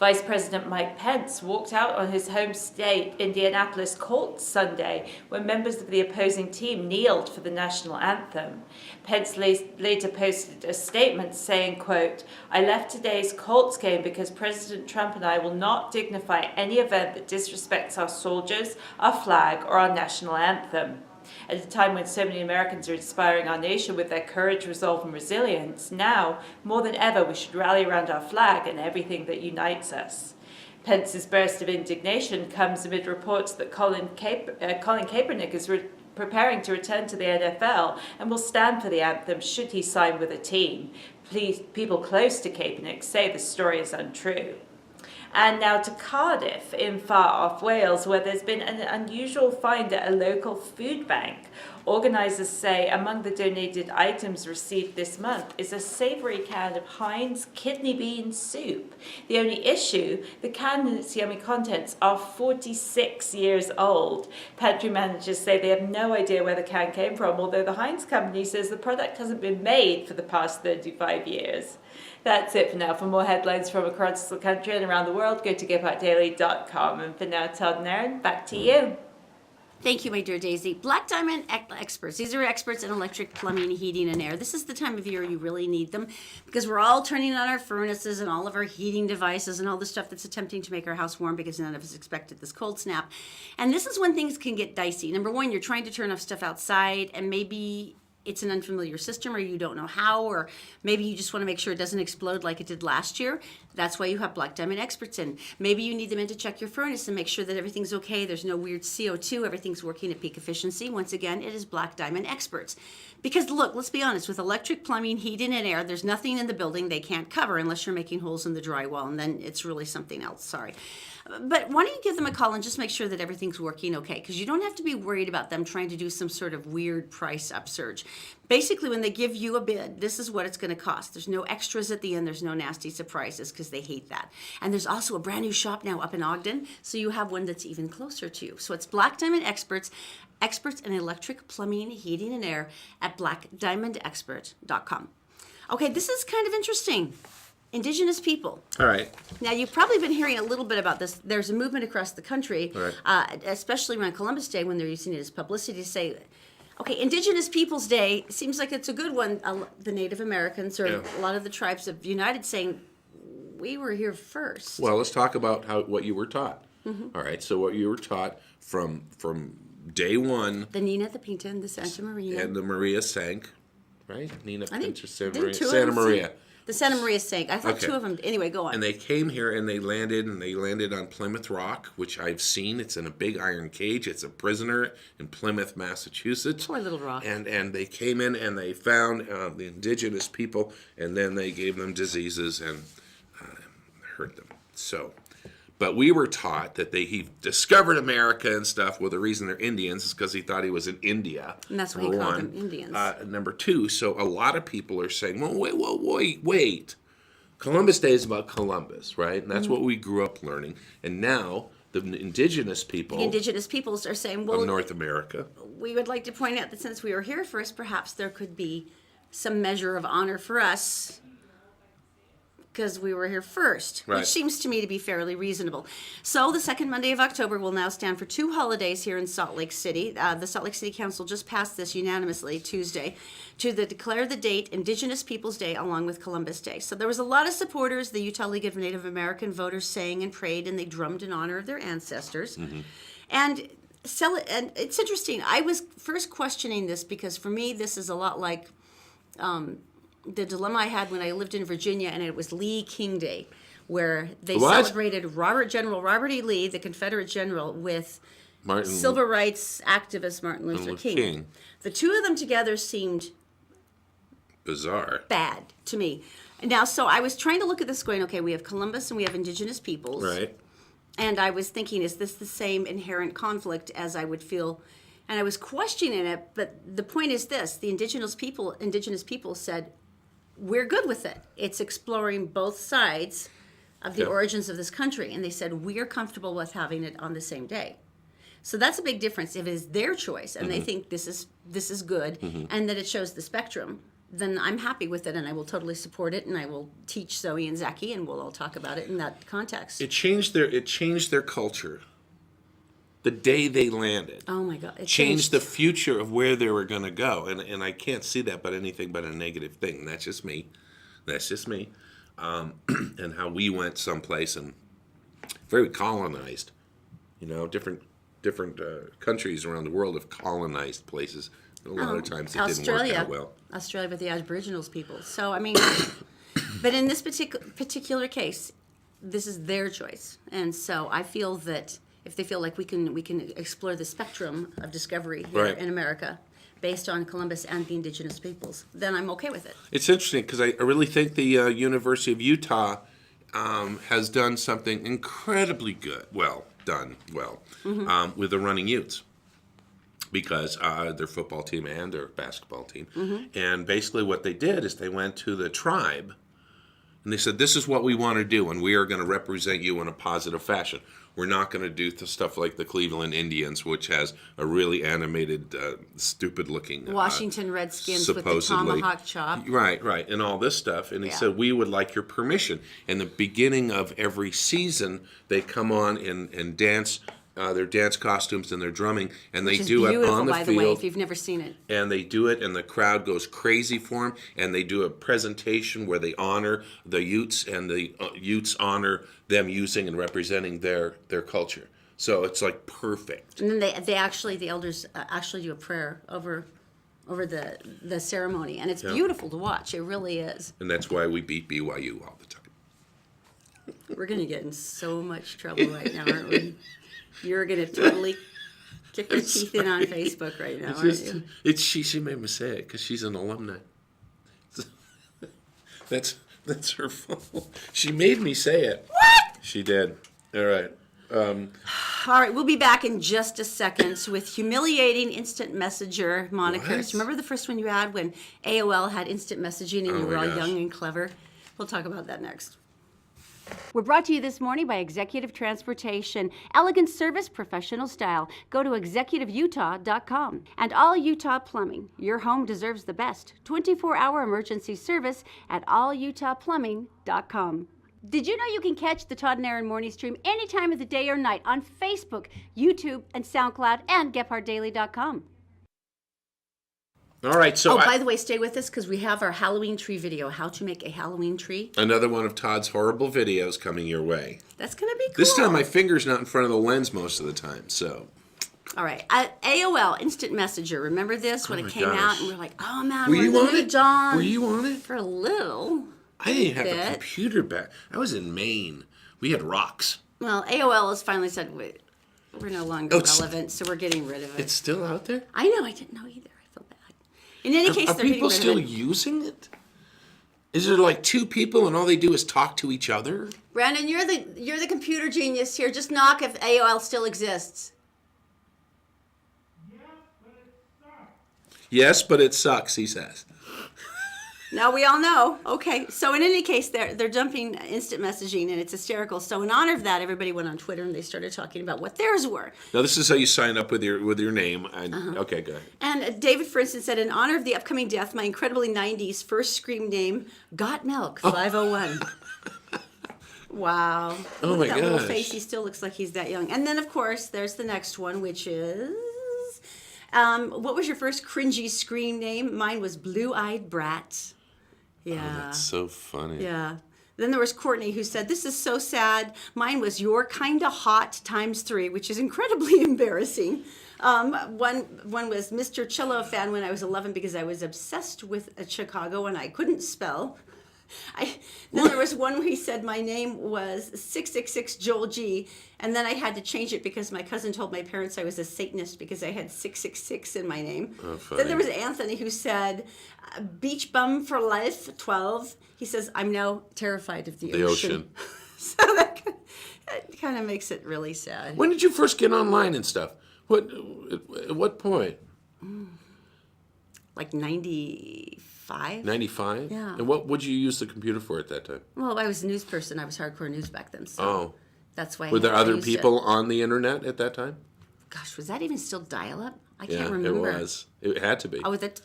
G: Vice President Mike Pence walked out on his home state, Indianapolis Colts, Sunday when members of the opposing team kneeled for the national anthem. Pence later posted a statement saying, quote, "I left today's Colts game because President Trump and I will not dignify any event that disrespects our soldiers, our flag, or our national anthem." At a time when so many Americans are inspiring our nation with their courage, resolve, and resilience, now, more than ever, we should rally around our flag and everything that unites us. Pence's burst of indignation comes amid reports that Colin Kaepernick is preparing to return to the NFL and will stand for the anthem should he sign with a team. People close to Kaepernick say the story is untrue. And now to Cardiff in far-off Wales, where there's been an unusual find at a local food bank. Organisers say among the donated items received this month is a savoury can of Heinz kidney bean soup. The only issue, the can and its yummy contents are 46 years old. Pantry managers say they have no idea where the can came from, although the Heinz company says the product hasn't been made for the past 35 years. That's it for now. For more headlines from across the country and around the world, go to GephartDaily.com. And for now, Todd and Erin, back to you.
D: Thank you, my dear Daisy. Black Diamond Experts. These are experts in electric, plumbing, heating, and air. This is the time of year you really need them because we're all turning on our furnaces and all of our heating devices and all the stuff that's attempting to make our house warm because none of us expected this cold snap. And this is when things can get dicey. Number one, you're trying to turn off stuff outside and maybe it's an unfamiliar system or you don't know how, or maybe you just want to make sure it doesn't explode like it did last year. That's why you have Black Diamond Experts in. Maybe you need them in to check your furnace and make sure that everything's okay. There's no weird CO2. Everything's working at peak efficiency. Once again, it is Black Diamond Experts. Because look, let's be honest, with electric, plumbing, heating, and air, there's nothing in the building they can't cover unless you're making holes in the drywall, and then it's really something else. Sorry. But why don't you give them a call and just make sure that everything's working okay? Because you don't have to be worried about them trying to do some sort of weird price upsurge. Basically, when they give you a bid, this is what it's going to cost. There's no extras at the end. There's no nasty surprises because they hate that. And there's also a brand new shop now up in Ogden, so you have one that's even closer to you. So it's Black Diamond Experts, experts in electric, plumbing, heating, and air at blackdiamondexpert.com. Okay, this is kind of interesting. Indigenous people.
F: All right.
D: Now, you've probably been hearing a little bit about this. There's a movement across the country, especially around Columbus Day when they're using it as publicity to say, okay, Indigenous Peoples Day seems like it's a good one. The Native Americans or a lot of the tribes have united saying, we were here first.
F: Well, let's talk about what you were taught. Mm-hmm. All right, so what you were taught from day one.
D: The Nina, the Pinta, and the Santa Maria.
F: And the Maria sank, right? Nina, Pinta, Santa
D: Maria.
F: Maria.
D: The Santa Maria sank. I thought two of them. Anyway, go on.
F: And they came here and they landed on Plymouth Rock, which I've seen. It's in a big iron cage. It's a prisoner in Plymouth, Massachusetts.
D: Poor little rock.
F: And they came in and they found the indigenous people, and then they gave them diseases and hurt them. So, but we were taught that he discovered America and stuff. Well, the reason they're Indians is because he thought he was in India.
D: And that's why he called them Indians.
F: Number two, so a lot of people are saying, well, wait. Columbus Day is about Columbus, right? And that's what we grew up learning. And now the indigenous peoples
D: are saying, well,
F: of North America.
D: We would like to point out that since we were here first, perhaps there could be some measure of honor for us because we were here first,
F: Right.
D: which seems to me to be fairly reasonable. So the second Monday of October will now stand for 2 holidays here in Salt Lake City. The Salt Lake City Council just passed this unanimously Tuesday to declare the date Indigenous Peoples Day along with Columbus Day. So there was a lot of supporters. The Utah League of Native American Voters sang and prayed, and they drummed in honor of their ancestors. And it's interesting. I was first questioning this because for me this is a lot like the dilemma I had when I lived in Virginia, and it was Lee King Day, where they celebrated General Robert E. Lee, the Confederate general, with civil rights activist Martin Luther King. The two of them together seemed
F: bizarre,
D: bad to me. Now, so I was trying to look at this going, okay, we have Columbus and we have Indigenous peoples.
F: Right.
D: And I was thinking, is this the same inherent conflict as I would feel? And I was questioning it, but the point is this: the Indigenous people said, we're good with it. It's exploring both sides of the origins of this country. And they said, we're comfortable with having it on the same day. So that's a big difference. If it is their choice and they think this is good and that it shows the spectrum, then I'm happy with it and I will totally support it, and I will teach Zoe and Zaki and we'll all talk about it in that context.
F: It changed their culture. The day they landed.
D: Oh my God. It
F: changed the future of where they were going to go. And I can't see that but anything but a negative thing. That's just me. And how we went someplace and very colonized. You know, different countries around the world have colonized places. A lot of times it didn't work out well.
D: Australia with the Aboriginals people. So, I mean, but in this particular case, this is their choice. And so I feel that if they feel like we can explore the spectrum of discovery here in America based on Columbus and the Indigenous peoples, then I'm okay with it.
F: It's interesting because I really think the University of Utah has done something incredibly good, with the running Utes. Because their football team and their basketball team. And basically what they did is they went to the tribe and they said, this is what we want to do, and we are going to represent you in a positive fashion. We're not going to do stuff like the Cleveland Indians, which has a really animated, stupid-looking...
D: Washington Redskins with the tomahawk chop.
F: Right, and all this stuff. And he said, we would like your permission. And the beginning of every season, they come on and dance... their dance costumes and their drumming, and they do it on the field.
D: By the way, if you've never seen it.
F: And they do it, and the crowd goes crazy for them. And they do a presentation where they honor the Utes, and the Utes honor them using and representing their culture. So it's like perfect.
D: And then the elders actually do a prayer over the ceremony, and it's beautiful to watch. It really is.
F: And that's why we beat BYU all the time.
D: We're gonna get in so much trouble right now, aren't we? You're going to totally kick your teeth in on Facebook right now, aren't you?
F: She made me say it because she's an alumni. That's her fault. She made me say it.
D: What?
F: She did. All right.
D: All right, we'll be back in just a second with humiliating instant messenger monikers.
F: What?
D: Remember the first one you had when AOL had instant messaging and you were all young and clever? We'll talk about that next.
I: We're brought to you this morning by Executive Transportation. Elegant service, professional style. Go to executiveutah.com. And All Utah Plumbing. Your home deserves the best. 24-hour emergency service at allutahplumbing.com. Did you know you can catch the Todd and Erin morning stream any time of the day or night on Facebook, YouTube, and SoundCloud, and GephardtDaily.com?
F: All right, so...
D: by the way, stay with us because we have our Halloween tree video, how to make a Halloween tree.
F: Another one of Todd's horrible videos coming your way.
D: That's going to be cool.
F: This time my finger's not in front of the lens most of the time, so...
D: All right, AOL, Instant Messenger. Remember this when it came out? And we were like, oh, man,
F: Were you on it?
D: Done
F: Were you on it?
D: for a little.
F: I didn't have a computer back. I was in Maine. We had rocks.
D: Well, AOL has finally said, we're no longer relevant, so we're getting rid of it.
F: It's still out there?
D: I know, I didn't know either. In any case,
F: are people still using it? Is there like two people and all they do is talk to each other?
D: Brandon, you're the computer genius here. Just knock if AOL still exists.
F: Yes, but it sucks, he says.
D: Now we all know. Okay, so in any case, they're dumping instant messaging, and it's hysterical. So in honor of that, everybody went on Twitter and they started talking about what theirs were.
F: Now this is how you sign up with your name. And, Okay, go ahead.
D: And David, for instance, said, in honor of the upcoming death, my incredibly 90s first scream name, Got Milk 501. Wow.
F: Oh
D: Look
F: my
D: at that little
F: gosh.
D: face. He still looks like he's that young. And then, of course, there's the next one, which is... what was your first cringy screen name? Mine was Blue-Eyed Brat. Yeah.
F: Oh, that's so funny.
D: Yeah. Then there was Courtney who said, "This is so sad. Mine was You're Kinda Hot ×3, which is incredibly embarrassing." One was Mr. Cello fan when I was 11 because I was obsessed with Chicago and I couldn't spell. Then there was one where he said my name was 666 Joel G, and then I had to change it because my cousin told my parents I was a Satanist because I had 666 in my name.
F: Oh, funny.
D: Then there was Anthony who said, "Beach bum for life, 12." He says, "I'm now terrified of the ocean." So that kind of makes it really sad.
F: When did you first get online and stuff? At what point?
D: Like 95?
F: 95?
D: Yeah.
F: And what would you use the computer for at that time?
D: Well, I was a news person. I was hardcore news back then. So
F: Oh.
D: that's why.
F: Were there other
D: used
F: people
D: it.
F: on the internet at that time?
D: Gosh, was that even still dial-up? I
F: Yeah,
D: can't remember.
F: it was. It had to be.
D: Oh, that.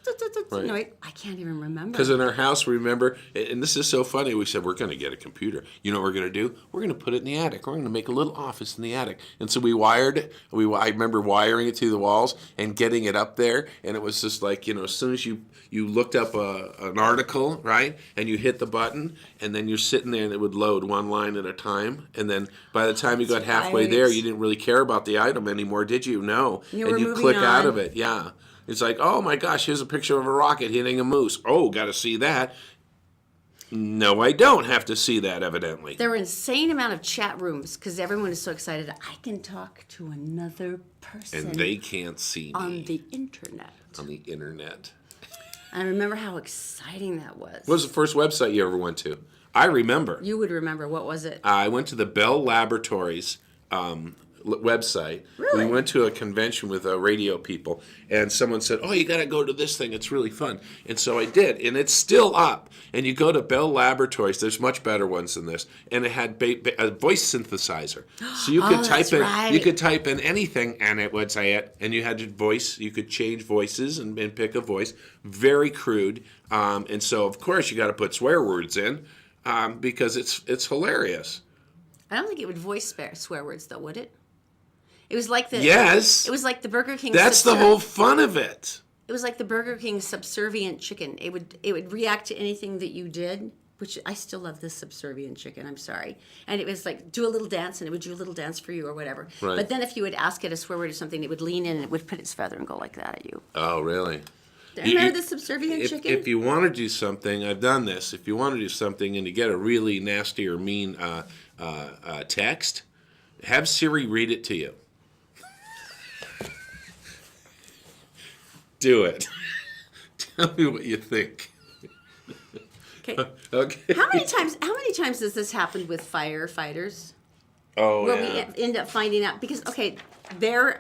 F: Right.
D: No, I can't even remember.
F: Because in our house, remember, and this is so funny, we said, we're going to get a computer. You know what we're going to do? We're going to put it in the attic. We're going to make a little office in the attic. And so we wired it. I remember wiring it to the walls and getting it up there. And it was just like, as soon as you looked up an article, right, and you hit the button, and then you're sitting there and it would load one line at a time. And then by the time you got halfway there, you didn't really care about the item anymore, did you? No.
D: You
F: and you click out of it. Yeah. It's like, oh my gosh, here's a picture of a rocket hitting a moose. Oh, got to see that. No, I don't have to see that, evidently.
D: There were insane amount of chat rooms because everyone is so excited. I can talk to another person.
F: And they can't see me.
D: On the internet.
F: On the internet.
D: I remember how exciting that was.
F: What was the first website you ever went to? I remember.
D: You would remember. What was it?
F: I went to the Bell Laboratories website.
D: Really?
F: We went to a convention with radio people, and someone said, "Oh, you got to go to this thing. It's really fun." And so I did, and it's still up. And you go to Bell Laboratories. There's much better ones than this, and it had a voice synthesizer, so you could type in.
D: right.
F: You could type in anything, and it would say it. And you had to voice. You could change voices and pick a voice. Very crude, and so of course you got to put swear words in because it's hilarious.
D: I don't think it would voice swear words, though, would it? It was like the
F: Yes.
D: It was like the Burger King.
F: That's the whole fun of it.
D: It was like the Burger King subservient chicken. It would react to anything that you did, which I still love this subservient chicken. I'm sorry. And it was like do a little dance, and it would do a little dance for you or whatever.
F: Right.
D: But then if you would ask it a swear word or something, it would lean in and it would put its feather and go like that at you.
F: Oh, really?
D: Remember the subservient chicken?
F: If you want to do something, I've done this. If you want to do something and you get a really nasty or mean text, have Siri read it to you. Do it. Tell me what you think.
D: Okay.
F: Okay.
D: How many times has this happened with firefighters?
F: Oh,
D: Where
F: yeah.
D: we end up finding out because they're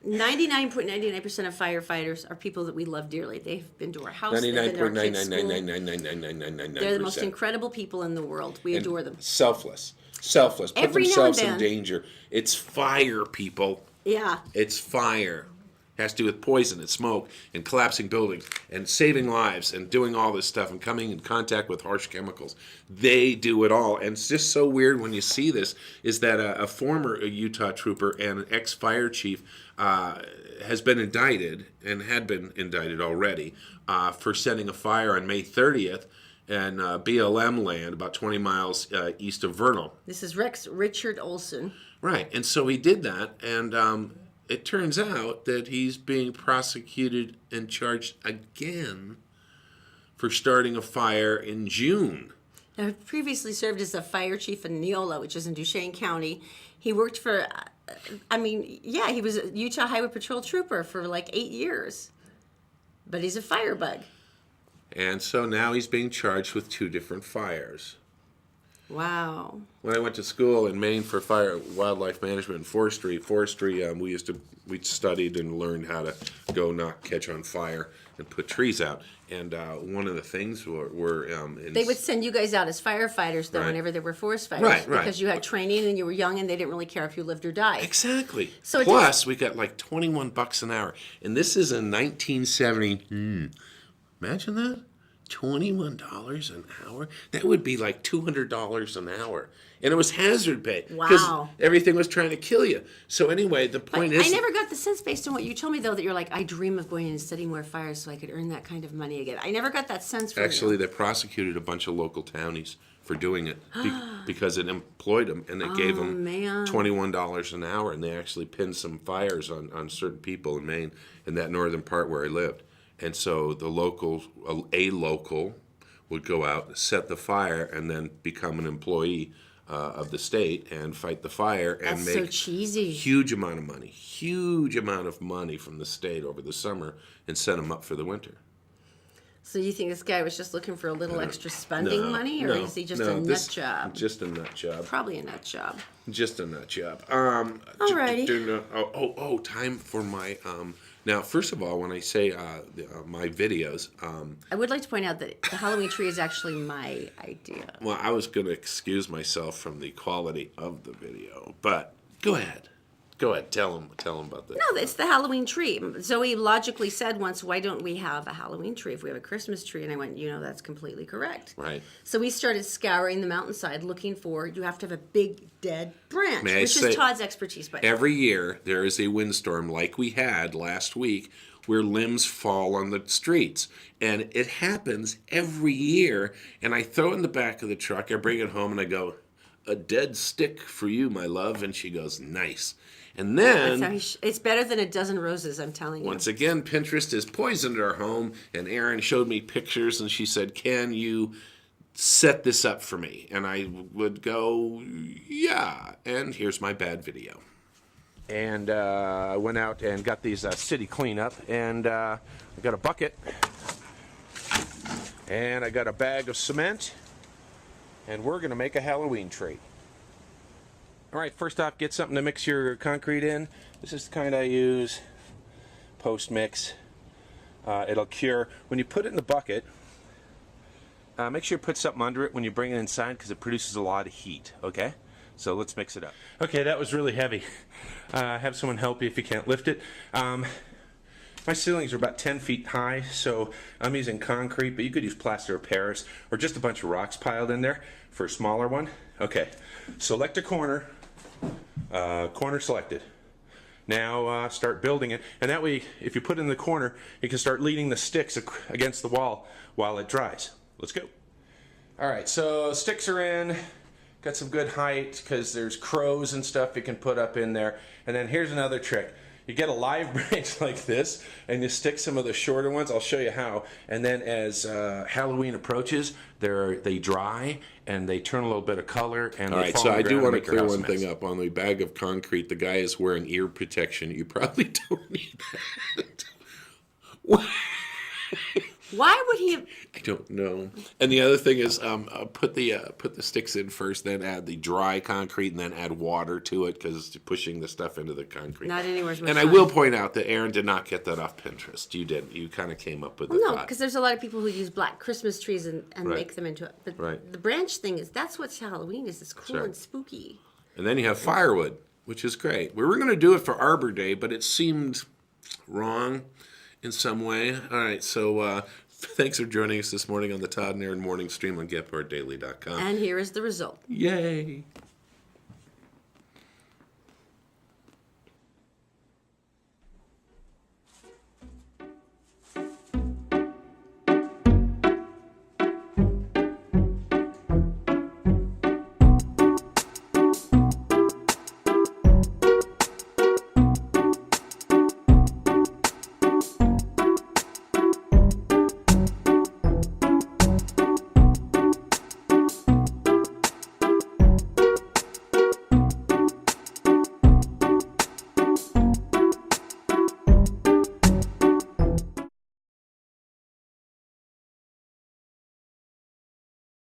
D: 99.99% of firefighters are people that we love dearly. They've been to our house. They've been to our kids' school.
F: 99.999999999%.
D: They're the most incredible people in the world. We adore them.
F: Selfless. Put
D: Every now and
F: themselves in
D: then.
F: danger. It's fire, people.
D: Yeah.
F: It's fire. It has to do with poison and smoke and collapsing buildings and saving lives and doing all this stuff and coming in contact with harsh chemicals. They do it all. And it's just so weird when you see this is that a former Utah trooper and an ex-fire chief has been indicted and had been indicted already for setting a fire on May 30th in BLM land about 20 miles east of Vernal.
D: This is Richard Olson.
F: Right. And so he did that, and it turns out that he's being prosecuted and charged again for starting a fire in June.
D: Now, he previously served as a fire chief in Neola, which is in Duchesne County. He worked for, he was a Utah Highway Patrol trooper for like 8 years. But he's a firebug.
F: And so now he's being charged with 2 different fires.
D: Wow.
F: When I went to school in Maine for fire, wildlife management and forestry, we studied and learned how to go not catch on fire and put trees out. And one of the things were
D: they would send you guys out as firefighters, though,
F: Right.
D: whenever there were forest fires.
F: Right.
D: Because you had training and you were young and they didn't really care if you lived or died.
F: Exactly.
D: So it
F: Plus, we got like $21 an hour. And this is in 1970. Imagine that. $21 an hour? That would be like $200 an hour. And it was hazard pay. Because
D: Wow.
F: everything was trying to kill you. So anyway, the point is...
D: I never got the sense based on what you told me, though, that you're like, I dream of going and setting more fires so I could earn that kind of money again. I never got that sense from
F: Actually,
D: you.
F: they prosecuted a bunch of local townies for doing it because it employed them, and it gave them $21 an hour, and they actually pinned some fires on certain people in Maine, in that northern part where I lived. And so the a local would go out, set the fire, and then become an employee of the state and fight the fire and
D: That's so
F: make
D: cheesy.
F: huge amount of money from the state over the summer and set them up for the winter.
D: So you think this guy was just looking for a little extra spending money, or is he just a nut job?
F: Just a nut job.
D: Probably a nut job.
F: Just a nut job.
D: Alrighty.
F: Time for my. Now, first of all, when I say my videos,
D: I would like to point out that the Halloween tree is actually my idea.
F: well, I was going to excuse myself from the quality of the video, but go ahead. Tell them about that.
D: No, it's the Halloween tree. Zoe logically said once, why don't we have a Halloween tree if we have a Christmas tree? And I went, that's completely correct.
F: Right.
D: So we started scouring the mountainside looking for, you have to have a big dead branch,
F: May I
D: which
F: say,
D: is Todd's expertise. But
F: every year there is a windstorm like we had last week where limbs fall on the streets. And it happens every year. And I throw it in the back of the truck, I bring it home, and I go, a dead stick for you, my love. And she goes, nice. And then,
D: it's better than a dozen roses, I'm telling you.
F: once again, Pinterest has poisoned our home, and Erin showed me pictures, and she said, can you set this up for me? And I would go, yeah, and here's my bad video. And I went out and got these city cleanup, and I got a bucket, and I got a bag of cement, and we're going to make a Halloween tree. All right, first off, get something to mix your concrete in. This is the kind I use, post-mix. It'll cure. When you put it in the bucket, make sure you put something under it when you bring it inside because it produces a lot of heat, okay? So let's mix it up. Okay, that was really heavy. Have someone help you if you can't lift it. My ceilings are about 10 feet high, so I'm using concrete, but you could use plaster of Paris or just a bunch of rocks piled in there for a smaller one. Okay, select a corner. Corner selected. Now start building it, and that way if you put it in the corner you can start leaning the sticks against the wall while it dries. Let's go. Alright, so sticks are in, got some good height because there's crows and stuff you can put up in there. And then here's another trick. You get a live branch like this and you stick some of the shorter ones. I'll show you how. And then as Halloween approaches, they dry and they turn a little bit of color. And all right, so I do want to clear one thing up. On the bag of concrete, the guy is wearing ear protection. You probably don't need that.
D: Why would he?
F: I don't know. And the other thing is, put the sticks in first, then add the dry concrete, and then add water to it because pushing the stuff into the concrete.
D: Not anywhere.
F: And I will point out that Erin did not get that off Pinterest. You did. You kind of came up with it.
D: No, because there's a lot of people who use black Christmas trees and make them into it. But the branch thing that's what Halloween is. It's cool and spooky.
F: And then you have firewood, which is great. We were going to do it for Arbor Day, but it seemed wrong in some way. All right, so thanks for joining us this morning on the Todd and Erin Morning Stream on GetPartDaily.com.
D: And here is the result.
F: Yay!